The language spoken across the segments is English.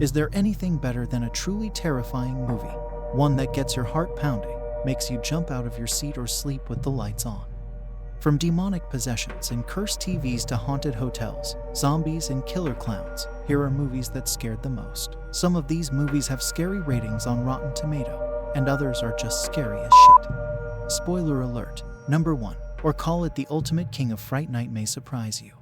Is there anything better than a truly terrifying movie? One that gets your heart pounding, makes you jump out of your seat or sleep with the lights on. From demonic possessions and cursed TVs to haunted hotels, zombies and killer clowns, here are movies that scared the most. Some of these movies have scary ratings on Rotten Tomato, and others are just scary as shit. Spoiler alert, number 1, or call it the ultimate king of fright night, may surprise you.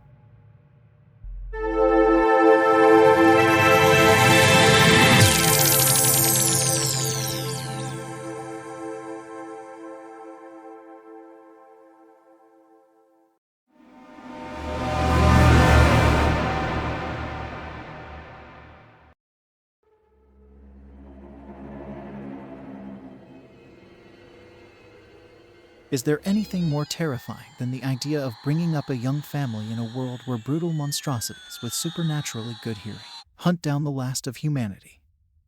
Is there anything more terrifying than the idea of bringing up a young family in a world where brutal monstrosities with supernaturally good hearing hunt down the last of humanity?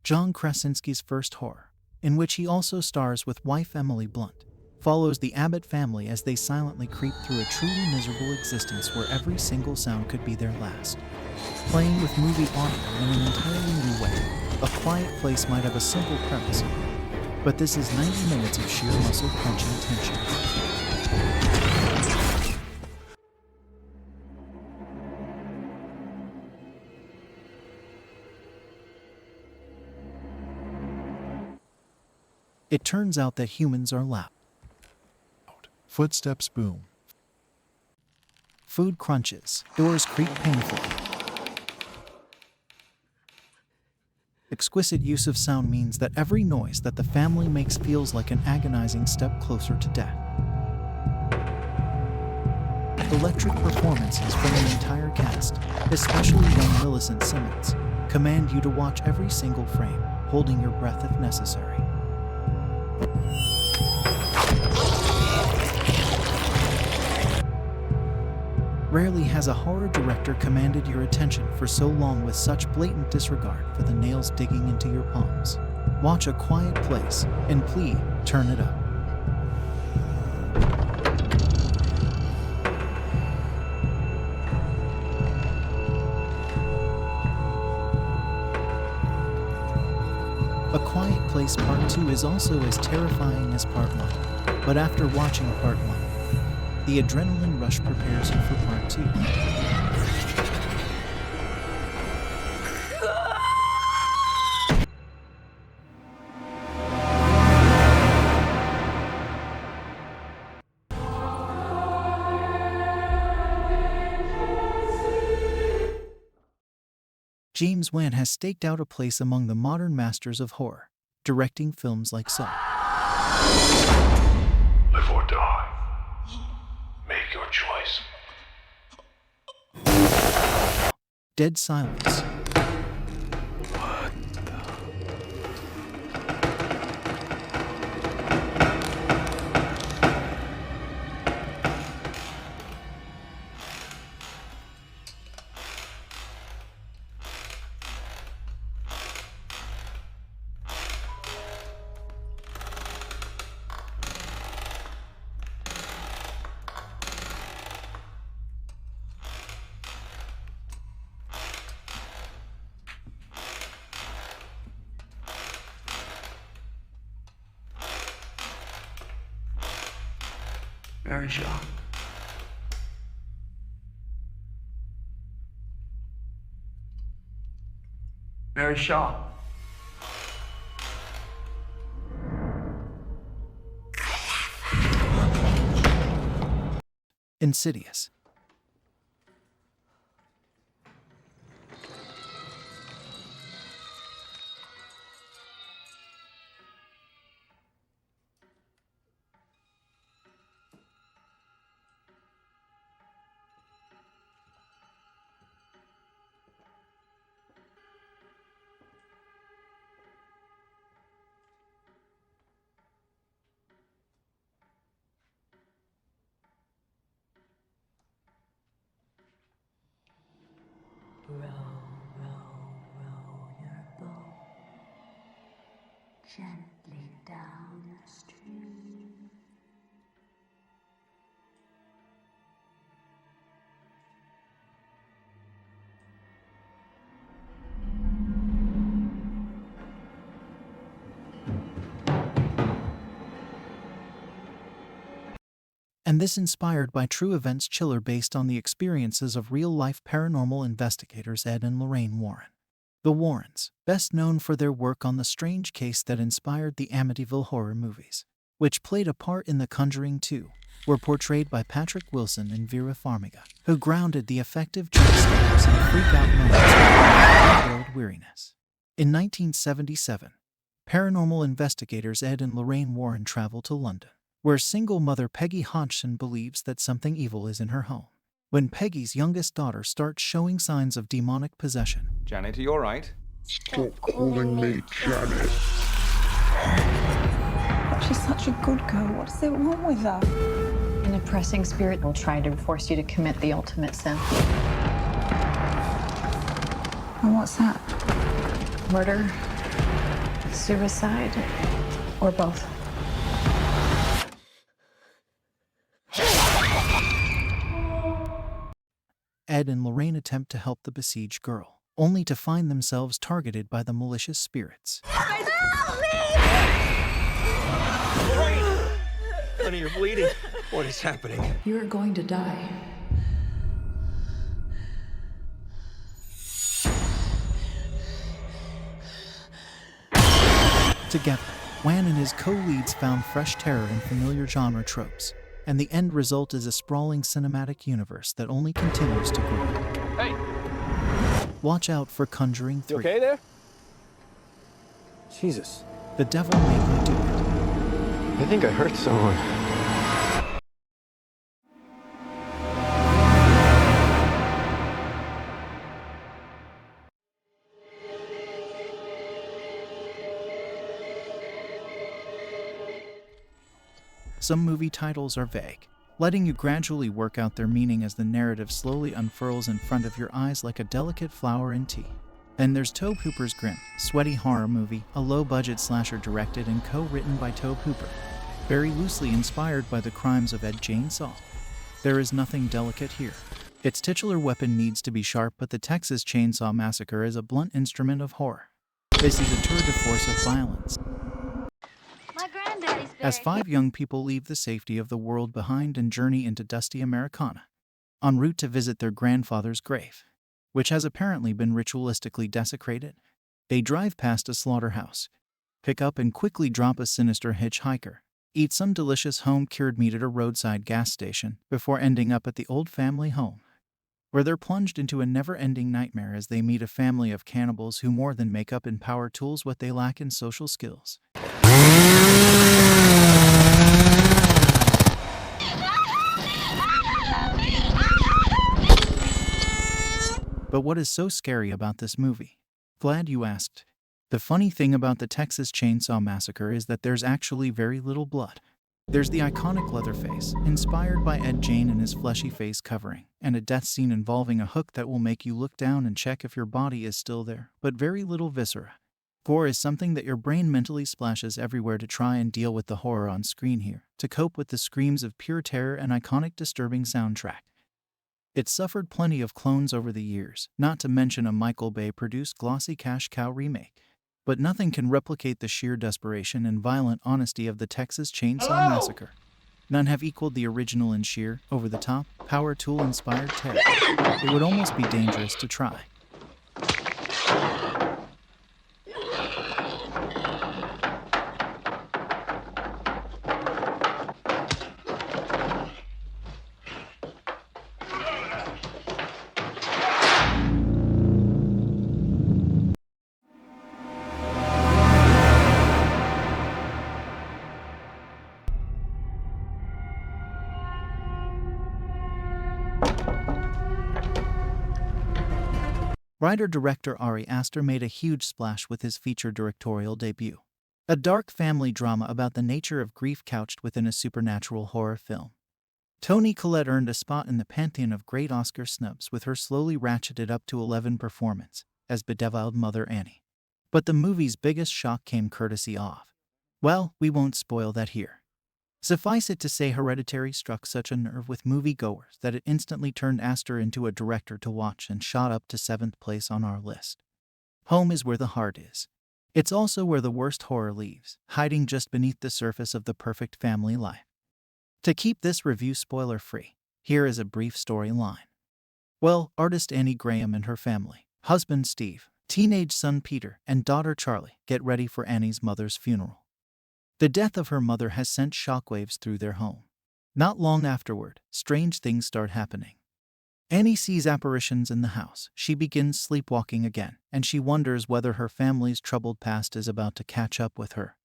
John Krasinski's first horror, in which he also stars with wife Emily Blunt, follows the Abbott family as they silently creep through a truly miserable existence where every single sound could be their last. Playing with movie audio in an entirely new way, A Quiet Place might have a simple premise, but this is 90 minutes of sheer muscle-crunching tension. It turns out that humans are loud. Footsteps boom. Food crunches. Doors creak painfully. Exquisite use of sound means that every noise that the family makes feels like an agonizing step closer to death. Electric performances from the entire cast, especially young Millicent Simmons, command you to watch every single frame, holding your breath if necessary. Rarely has a horror director commanded your attention for so long with such blatant disregard for the nails digging into your palms. Watch A Quiet Place, and please, turn it up. A Quiet Place Part 2 is also as terrifying as Part 1, but after watching Part 1, the adrenaline rush prepares you for Part 2. James Wan has staked out a place among the modern masters of horror, directing films like Saw. Live or die. Make your choice. Dead Silence. Very sure. Very sharp. Insidious. Row, row, row your boat gently down the stream. and this inspired by true events chiller based on the experiences of real-life paranormal investigators Ed and Lorraine Warren. The Warrens, best known for their work on the strange case that inspired the Amityville horror movies, which played a part in The Conjuring 2, were portrayed by Patrick Wilson and Vera Farmiga, who grounded the effective jump-scares and freak-out moments in world weariness. In 1977, paranormal investigators Ed and Lorraine Warren travel to London, where single mother Peggy Hodgson believes that something evil is in her home. When Peggy's youngest daughter starts showing signs of demonic possession, Janet, are you all right? Stop calling me Janet. She's such a good girl. What's there wrong with her? An oppressing spirit will try to force you to commit the ultimate sin. And what's that? Murder, suicide, or both. Ed and Lorraine attempt to help the besieged girl, only to find themselves targeted by the malicious spirits. Honey, you're bleeding. What is happening? You're going to die. Together, Wan and his co-leads found fresh terror in familiar genre tropes, and the end result is a sprawling cinematic universe that only continues to grow. Hey, Watch out for Conjuring 3. you okay there? Jesus. The Devil Made Me Do It. I think I hurt someone. Some movie titles are vague, letting you gradually work out their meaning as the narrative slowly unfurls in front of your eyes like a delicate flower in tea. Then there's Tobe Hooper's Grim, sweaty horror movie, a low-budget slasher directed and co-written by Tobe Hooper, very loosely inspired by the crimes of Ed Jane Saul. There is nothing delicate here. Its titular weapon needs to be sharp, but the Texas Chainsaw Massacre is a blunt instrument of horror. This is a tour de force of violence. My granddaddy's buried. As 5 young people leave the safety of the world behind and journey into dusty Americana, en route to visit their grandfather's grave, which has apparently been ritualistically desecrated, they drive past a slaughterhouse, pick up and quickly drop a sinister hitchhiker, eat some delicious home-cured meat at a roadside gas station before ending up at the old family home, where they're plunged into a never-ending nightmare as they meet a family of cannibals who more than make up in power tools what they lack in social skills. But what is so scary about this movie? Glad you asked. The funny thing about the Texas Chainsaw Massacre is that there's actually very little blood. There's the iconic Leatherface, inspired by Ed Jane and his fleshy face covering, and a death scene involving a hook that will make you look down and check if your body is still there, but very little viscera. Gore is something that your brain mentally splashes everywhere to try and deal with the horror on screen here, to cope with the screams of pure terror and iconic disturbing soundtrack. It suffered plenty of clones over the years, not to mention a Michael Bay-produced glossy cash cow remake. But nothing can replicate the sheer desperation and violent honesty of the Texas Chainsaw Massacre. None have equaled the original in sheer, over-the-top, power tool-inspired terror. It would almost be dangerous to try. Writer-director Ari Aster made a huge splash with his feature directorial debut. A dark family drama about the nature of grief couched within a supernatural horror film. Toni Collette earned a spot in the pantheon of great Oscar snubs with her slowly ratcheted up to 11 performance as bedeviled Mother Annie. But the movie's biggest shock came courtesy of, well, we won't spoil that here. Suffice it to say Hereditary struck such a nerve with moviegoers that it instantly turned Aster into a director to watch and shot up to 7th place on our list. Home is where the heart is. It's also where the worst horror lives, hiding just beneath the surface of the perfect family life. To keep this review spoiler-free, here is a brief storyline. Well, artist Annie Graham and her family, husband Steve, teenage son Peter, and daughter Charlie, get ready for Annie's mother's funeral. The death of her mother has sent shockwaves through their home. Not long afterward, strange things start happening. Annie sees apparitions in the house, she begins sleepwalking again, and she wonders whether her family's troubled past is about to catch up with her.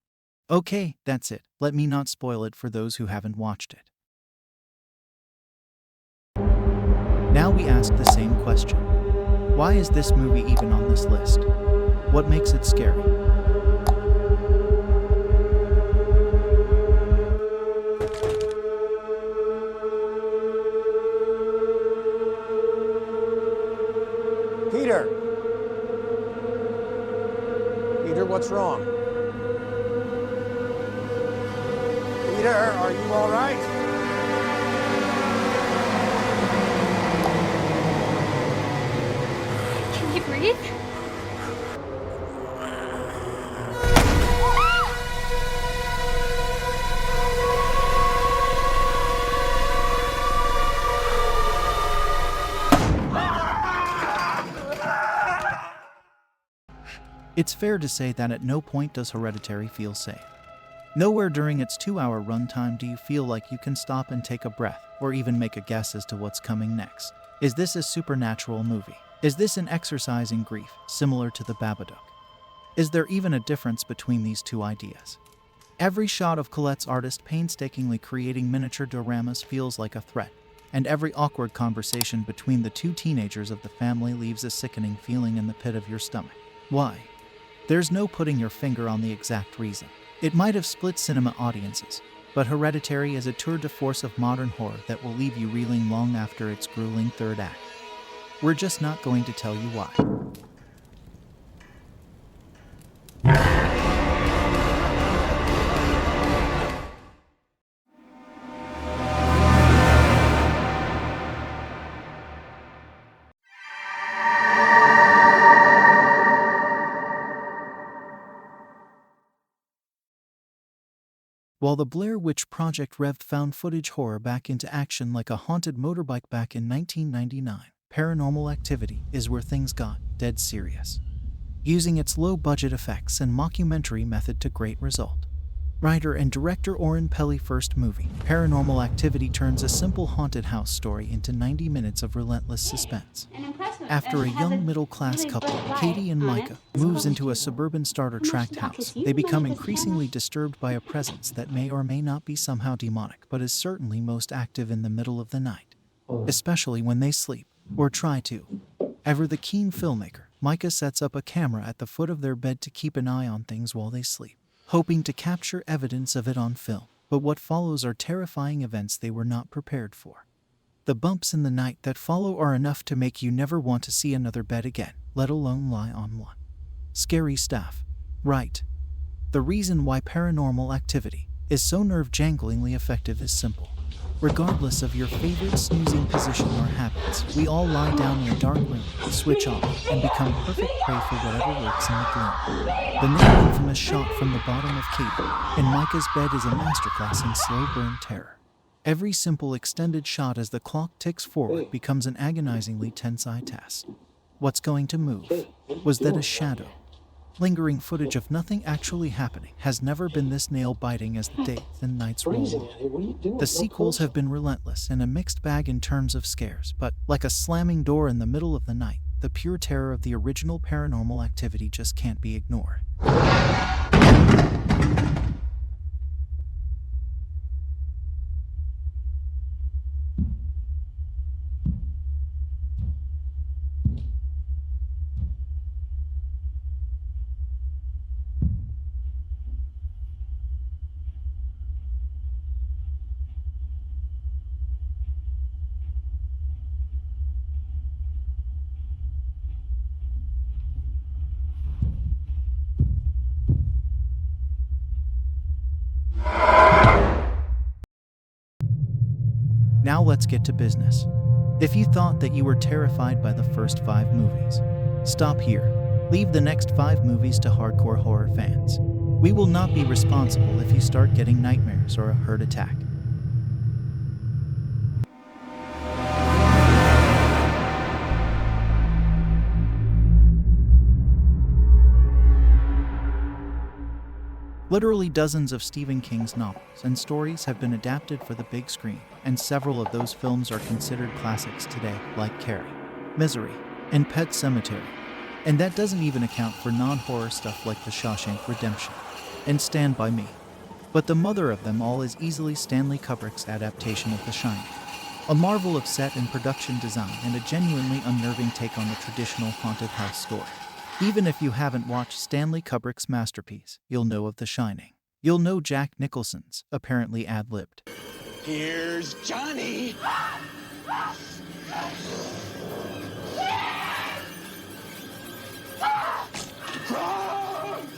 Okay, that's it. Let me not spoil it for those who haven't watched it. Now we ask the same question. Why is this movie even on this list? What makes it scary? Peter! Peter, what's wrong? Peter, are you all right? Can you breathe? It's fair to say that at no point does Hereditary feel safe. Nowhere during its 2-hour runtime do you feel like you can stop and take a breath, or even make a guess as to what's coming next. Is this a supernatural movie? Is this an exercise in grief, similar to The Babadook? Is there even a difference between these two ideas? Every shot of Colette's artist painstakingly creating miniature dioramas feels like a threat, and every awkward conversation between the two teenagers of the family leaves a sickening feeling in the pit of your stomach. Why? There's no putting your finger on the exact reason. It might have split cinema audiences, but Hereditary is a tour de force of modern horror that will leave you reeling long after its grueling third act. We're just not going to tell you why. While the Blair Witch Project revved found footage horror back into action like a haunted motorbike back in 1999, Paranormal Activity is where things got dead serious, using its low-budget effects and mockumentary method to great result. Writer and director Oren Peli's first movie, Paranormal Activity, turns a simple haunted house story into 90 minutes of relentless suspense. After a young middle-class couple, Katie and Micah, moves into a suburban starter-tract house, they become increasingly disturbed by a presence that may or may not be somehow demonic, but is certainly most active in the middle of the night, especially when they sleep, or try to. Ever the keen filmmaker, Micah sets up a camera at the foot of their bed to keep an eye on things while they sleep, hoping to capture evidence of it on film. But what follows are terrifying events they were not prepared for. The bumps in the night that follow are enough to make you never want to see another bed again, let alone lie on one. Scary stuff, right? The reason why Paranormal Activity is so nerve-janglingly effective is simple. Regardless of your favorite snoozing position or habits, we all lie down in a dark room, switch off, and become perfect prey for whatever lurks in the gloom. The now infamous shot from the bottom of Katie and Micah's bed is a masterclass in slow burn terror. Every simple extended shot as the clock ticks forward becomes an agonizingly tense eye test. What's going to move? Was that a shadow? Lingering footage of nothing actually happening has never been this nail-biting as the days and nights roll on. The sequels have been relentless and a mixed bag in terms of scares, but, like a slamming door in the middle of the night, the pure terror of the original Paranormal Activity just can't be ignored. Now let's get to business. If you thought that you were terrified by the first 5 movies, stop here. Leave the next 5 movies to hardcore horror fans. We will not be responsible if you start getting nightmares or a heart attack. Literally dozens of Stephen King's novels and stories have been adapted for the big screen, and several of those films are considered classics today, like Carrie, Misery, and Pet Sematary. And that doesn't even account for non-horror stuff like The Shawshank Redemption and Stand By Me. But the mother of them all is easily Stanley Kubrick's adaptation of The Shining, a marvel of set and production design and a genuinely unnerving take on the traditional haunted house story. Even if you haven't watched Stanley Kubrick's masterpiece, you'll know of The Shining. You'll know Jack Nicholson's, apparently ad-libbed. Here's Johnny!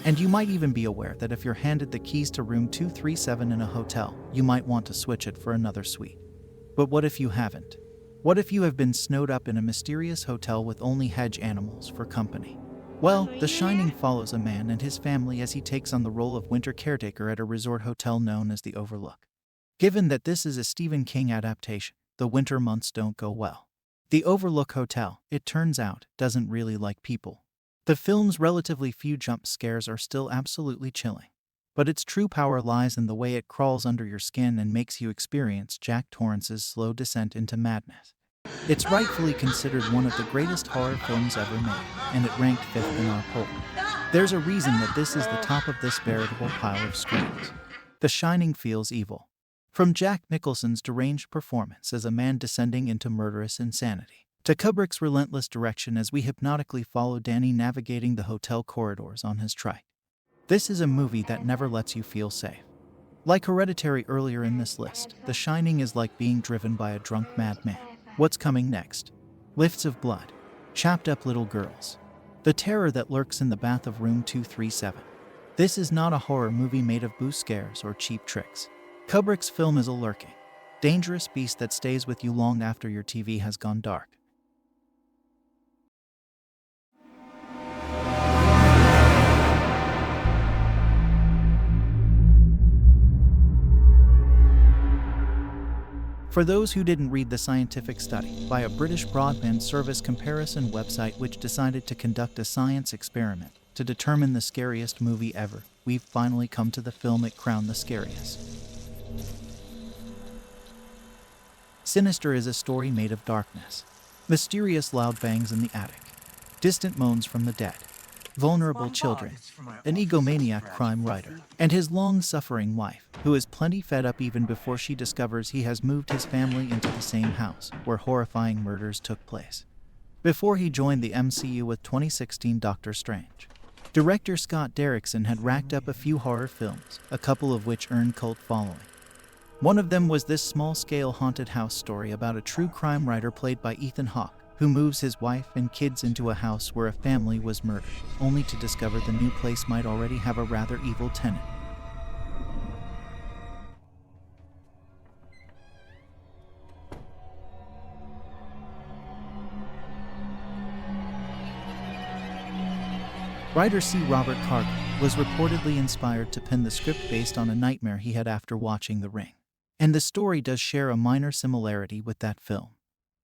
And you might even be aware that if you're handed the keys to room 237 in a hotel, you might want to switch it for another suite. But what if you haven't? What if you have been snowed up in a mysterious hotel with only hedge animals for company? Well, The Shining follows a man and his family as he takes on the role of winter caretaker at a resort hotel known as the Overlook. Given that this is a Stephen King adaptation, the winter months don't go well. The Overlook Hotel, it turns out, doesn't really like people. The film's relatively few jump scares are still absolutely chilling, but its true power lies in the way it crawls under your skin and makes you experience Jack Torrance's slow descent into madness. It's rightfully considered one of the greatest horror films ever made, and it ranked 5th in our poll. There's a reason that this is the top of this veritable pile of screams. The Shining feels evil. From Jack Nicholson's deranged performance as a man descending into murderous insanity, to Kubrick's relentless direction as we hypnotically follow Danny navigating the hotel corridors on his trike. This is a movie that never lets you feel safe. Like Hereditary earlier in this list, The Shining is like being driven by a drunk madman. What's coming next? Lifts of blood, chapped up little girls, the terror that lurks in the bath of room 237. This is not a horror movie made of boo scares or cheap tricks. Kubrick's film is a lurking, dangerous beast that stays with you long after your TV has gone dark. For those who didn't read the scientific study by a British broadband service comparison website which decided to conduct a science experiment to determine the scariest movie ever, we've finally come to the film it crowned the scariest. Sinister is a story made of darkness, mysterious loud bangs in the attic, distant moans from the dead, vulnerable children, an egomaniac crime writer, and his long-suffering wife, who is plenty fed up even before she discovers he has moved his family into the same house where horrifying murders took place. Before he joined the MCU with 2016 Doctor Strange, director Scott Derrickson had racked up a few horror films, a couple of which earned cult following. One of them was this small-scale haunted house story about a true crime writer played by Ethan Hawke, who moves his wife and kids into a house where a family was murdered, only to discover the new place might already have a rather evil tenant. Writer C. Robert Cargill was reportedly inspired to pen the script based on a nightmare he had after watching The Ring. And the story does share a minor similarity with that film.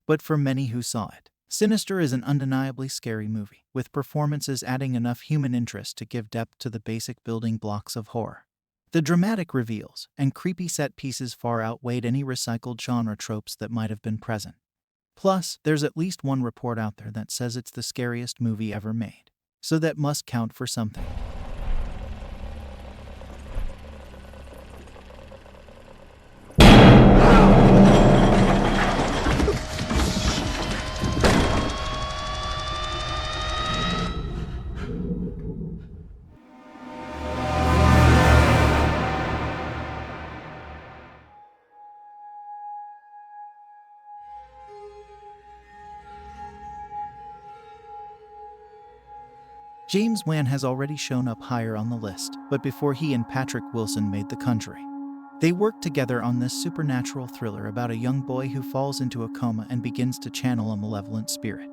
But for many who saw it, Sinister is an undeniably scary movie, with performances adding enough human interest to give depth to the basic building blocks of horror. The dramatic reveals and creepy set pieces far outweighed any recycled genre tropes that might have been present. Plus, there's at least one report out there that says it's the scariest movie ever made, so that must count for something. James Wan has already shown up higher on the list, but before he and Patrick Wilson made The Conjuring, they worked together on this supernatural thriller about a young boy who falls into a coma and begins to channel a malevolent spirit.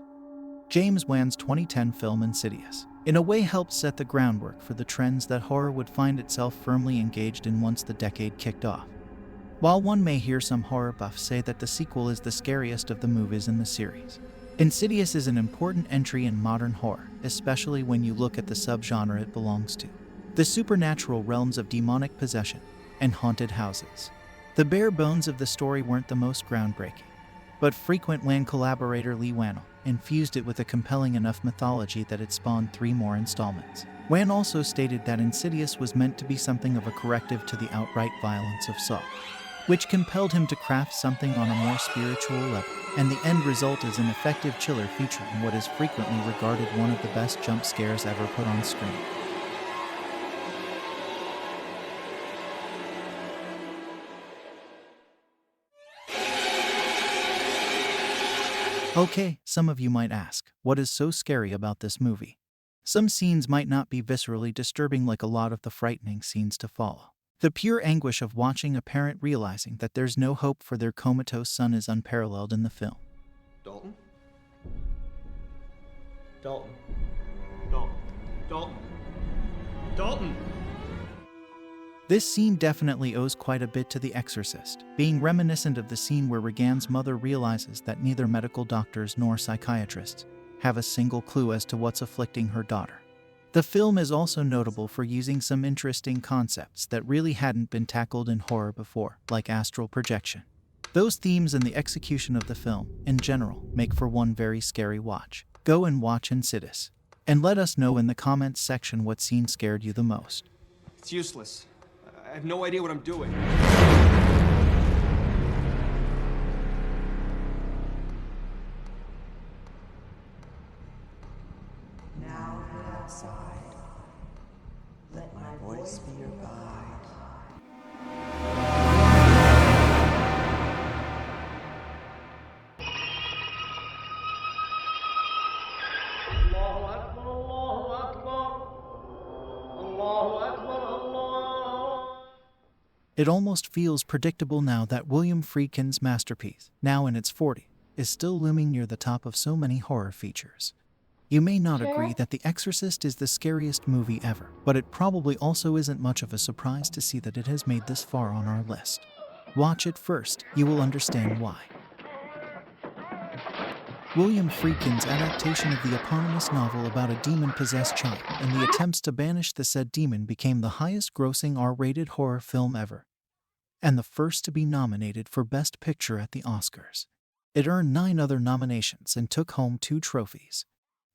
James Wan's 2010 film Insidious, in a way, helped set the groundwork for the trends that horror would find itself firmly engaged in once the decade kicked off. While one may hear some horror buffs say that the sequel is the scariest of the movies in the series, Insidious is an important entry in modern horror, especially when you look at the subgenre it belongs to. the supernatural realms of demonic possession, and haunted houses. The bare bones of the story weren't the most groundbreaking, but frequent Wan collaborator Lee Wannell infused it with a compelling enough mythology that it spawned 3 more installments. Wan also stated that Insidious was meant to be something of a corrective to the outright violence of Saw, which compelled him to craft something on a more spiritual level, and the end result is an effective chiller featuring what is frequently regarded one of the best jump scares ever put on screen. Okay, some of you might ask, what is so scary about this movie? Some scenes might not be viscerally disturbing like a lot of the frightening scenes to follow. The pure anguish of watching a parent realizing that there's no hope for their comatose son is unparalleled in the film. Dalton? Dalton. Dalton. Dalton. Dalton! This scene definitely owes quite a bit to The Exorcist, being reminiscent of the scene where Regan's mother realizes that neither medical doctors nor psychiatrists have a single clue as to what's afflicting her daughter. The film is also notable for using some interesting concepts that really hadn't been tackled in horror before, like astral projection. Those themes and the execution of the film, in general, make for one very scary watch. Go and watch Insidious, and let us know in the comments section what scene scared you the most. It's useless. I have no idea what I'm doing. Now get outside. Let my voice be your guide. It almost feels predictable now that William Friedkin's masterpiece, now in its 40s, is still looming near the top of so many horror features. You may not agree that The Exorcist is the scariest movie ever, but it probably also isn't much of a surprise to see that it has made this far on our list. Watch it first, you will understand why. William Friedkin's adaptation of the eponymous novel about a demon-possessed child and the attempts to banish the said demon became the highest-grossing R-rated horror film ever, and the first to be nominated for Best Picture at the Oscars. It earned 9 other nominations and took home 2 trophies.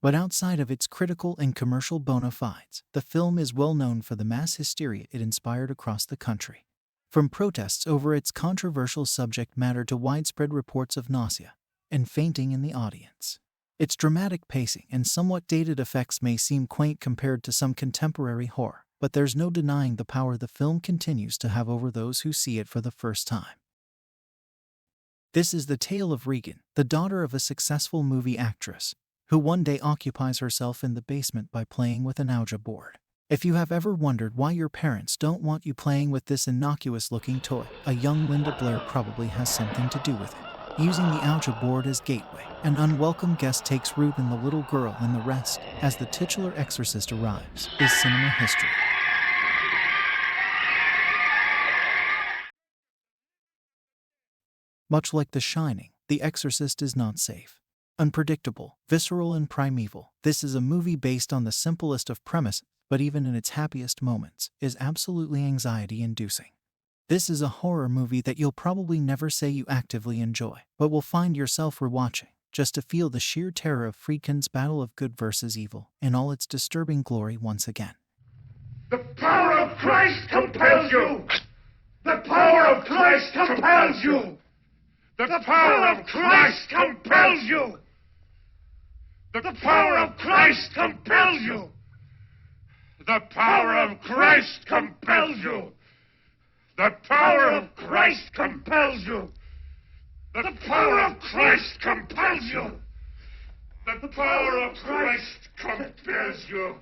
But outside of its critical and commercial bona fides, the film is well known for the mass hysteria it inspired across the country. From protests over its controversial subject matter to widespread reports of nausea and fainting in the audience. Its dramatic pacing and somewhat dated effects may seem quaint compared to some contemporary horror, but there's no denying the power the film continues to have over those who see it for the first time. This is the tale of Regan, the daughter of a successful movie actress, who one day occupies herself in the basement by playing with an Ouija board. If you have ever wondered why your parents don't want you playing with this innocuous-looking toy, a young Linda Blair probably has something to do with it. Using the Ouija board as gateway, an unwelcome guest takes root in the little girl, and the rest, as the titular exorcist arrives, is cinema history. Much like The Shining, The Exorcist is not safe. Unpredictable, visceral, and primeval, this is a movie based on the simplest of premises, but even in its happiest moments, is absolutely anxiety-inducing. This is a horror movie that you'll probably never say you actively enjoy, but will find yourself rewatching, just to feel the sheer terror of Friedkin's battle of good versus evil in all its disturbing glory once again. The power of Christ compels you! The power of Christ compels you! The power of Christ compels you! The power of Christ compels you! The power of Christ compels you! The power of Christ compels you! The power of Christ compels you! The power of Christ compels you!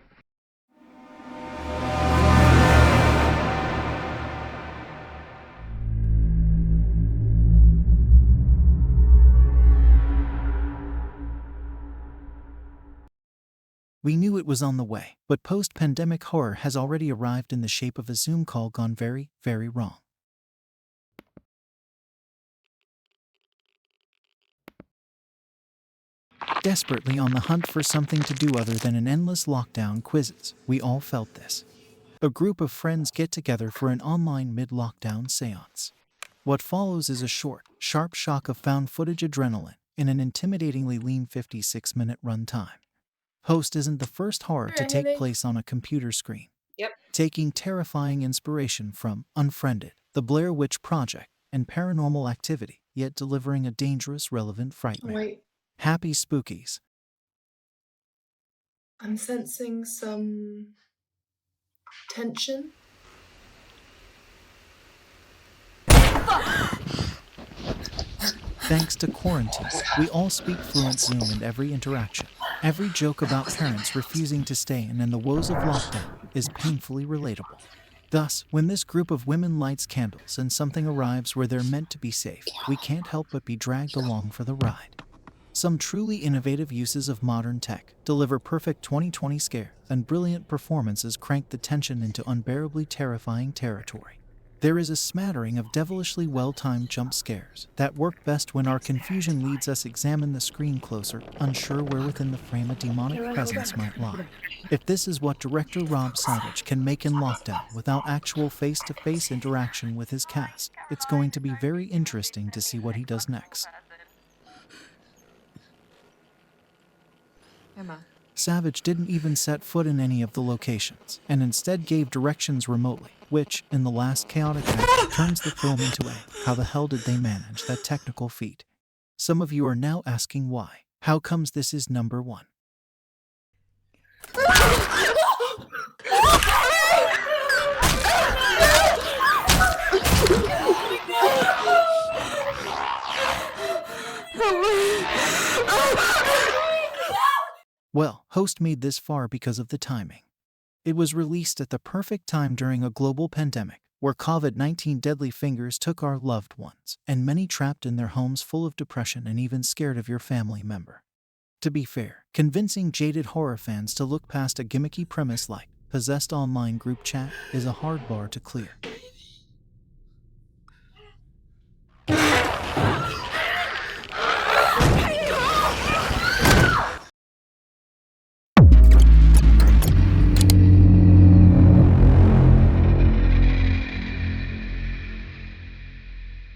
We knew it was on the way, but post-pandemic horror has already arrived in the shape of a Zoom call gone very, very wrong. Desperately on the hunt for something to do other than an endless lockdown quizzes, we all felt this. A group of friends get together for an online mid-lockdown seance. What follows is a short, sharp shock of found footage adrenaline in an intimidatingly lean 56-minute runtime. Host isn't the first horror to take place on a computer screen. Yep. Taking terrifying inspiration from Unfriended, The Blair Witch Project, and Paranormal Activity, yet delivering a dangerous, relevant frightmare. Wait, Happy Spookies. I'm sensing some tension. Thanks to quarantine, we all speak fluent Zoom in every interaction. Every joke about parents refusing to stay in and the woes of lockdown is painfully relatable. Thus, when this group of women lights candles and something arrives where they're meant to be safe, we can't help but be dragged along for the ride. Some truly innovative uses of modern tech deliver perfect 2020 scares, and brilliant performances crank the tension into unbearably terrifying territory. There is a smattering of devilishly well-timed jump scares that work best when our confusion leads us examine the screen closer, unsure where within the frame a demonic presence might lie. If this is what director Rob Savage can make in Lockdown without actual face-to-face interaction with his cast, it's going to be very interesting to see what he does next. Emma. Savage didn't even set foot in any of the locations, and instead gave directions remotely, which, in the last chaotic act, turns the film into a how the hell did they manage that technical feat? Some of you are now asking why. How comes this is number one? Well, Host made this far because of the timing. It was released at the perfect time during a global pandemic, where COVID-19 deadly fingers took our loved ones, and many trapped in their homes full of depression and even scared of your family member. To be fair, convincing jaded horror fans to look past a gimmicky premise like possessed online group chat is a hard bar to clear.